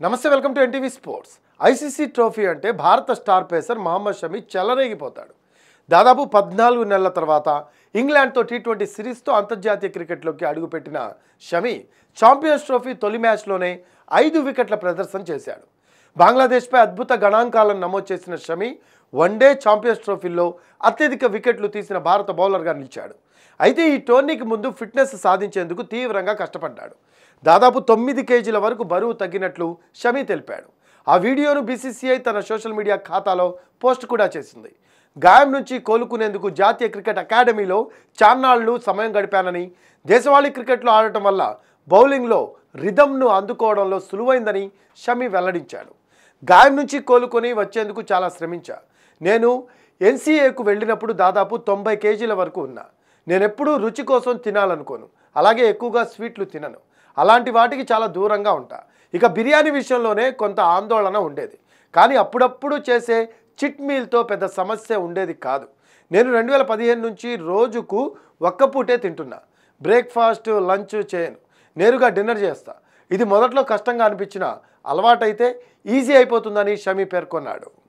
నమస్తే, welcome to NTV sports. ICC trophy అంటే భారత స్టార్ పేసర్ మహమ్మద్ షమి చెలరేగిపోతాడు. దాదాపు 14 నెలల తర్వాత ఇంగ్లాండ్తో టీ20 సిరీస్తో అంతర్జాతీయ క్రికెట్లోకి అడుగుపెట్టిన షమి ఛాంపియన్స్ ట్రోఫీ తొలి మ్యాచ్లోనే 5 వికెట్ల ప్రదర్శన చేశాడు. బంగ్లాదేశ్పై అద్భుత గణాంకాలను నమోదు చేసిన షమి వన్డే ఛాంపియన్స్ ట్రోఫీలో అత్యధిక వికెట్లు తీసిన భారత బౌలర్గా నిలిచాడు. అయితే ఈ టోర్నీకి ముందు ఫిట్నెస్ సాధించేందుకు తీవ్రంగా కష్టపడ్డాడు. దాదాపు 9 కేజీల వరకు బరువు తగ్గినట్లు షమి తెలిపాడు. ఆ వీడియోను బీసీసీఐ తన సోషల్ మీడియా ఖాతాలో పోస్ట్ కూడా చేసింది. గాయం నుంచి కోలుకునేందుకు జాతీయ క్రికెట్ అకాడమీలో చాన్నాళ్లు సమయం గడిపానని, దేశవాళీ క్రికెట్లో ఆడటం వల్ల బౌలింగ్లో రిథమ్ను అందుకోవడంలో సులువైందని షమి వెల్లడించాడు. గాయం నుంచి కోలుకొని వచ్చేందుకు చాలా శ్రమించా. నేను ఎన్సీఏకు వెళ్ళినప్పుడు దాదాపు 90 కేజీల వరకు ఉన్నా. నేనెప్పుడూ రుచి కోసం తినాలనుకోను, అలాగే ఎక్కువగా స్వీట్లు తినను. అలాంటి వాటికి చాలా దూరంగా ఉంటా. ఇక బిర్యానీ విషయంలోనే కొంత ఆందోళన ఉండేది, కానీ అప్పుడప్పుడు చేసే చిట్ మీల్తో పెద్ద సమస్య ఉండేది కాదు. నేను 2015 నుంచి రోజుకు ఒక్కపూటే తింటున్నా. బ్రేక్ఫాస్ట్, లంచ్ చేయను, నేరుగా డిన్నర్ చేస్తా. ఇది మొదట్లో కష్టంగా అనిపించిన అలవాటైతే ఈజీ అయిపోతుందని షమి పేర్కొన్నాడు.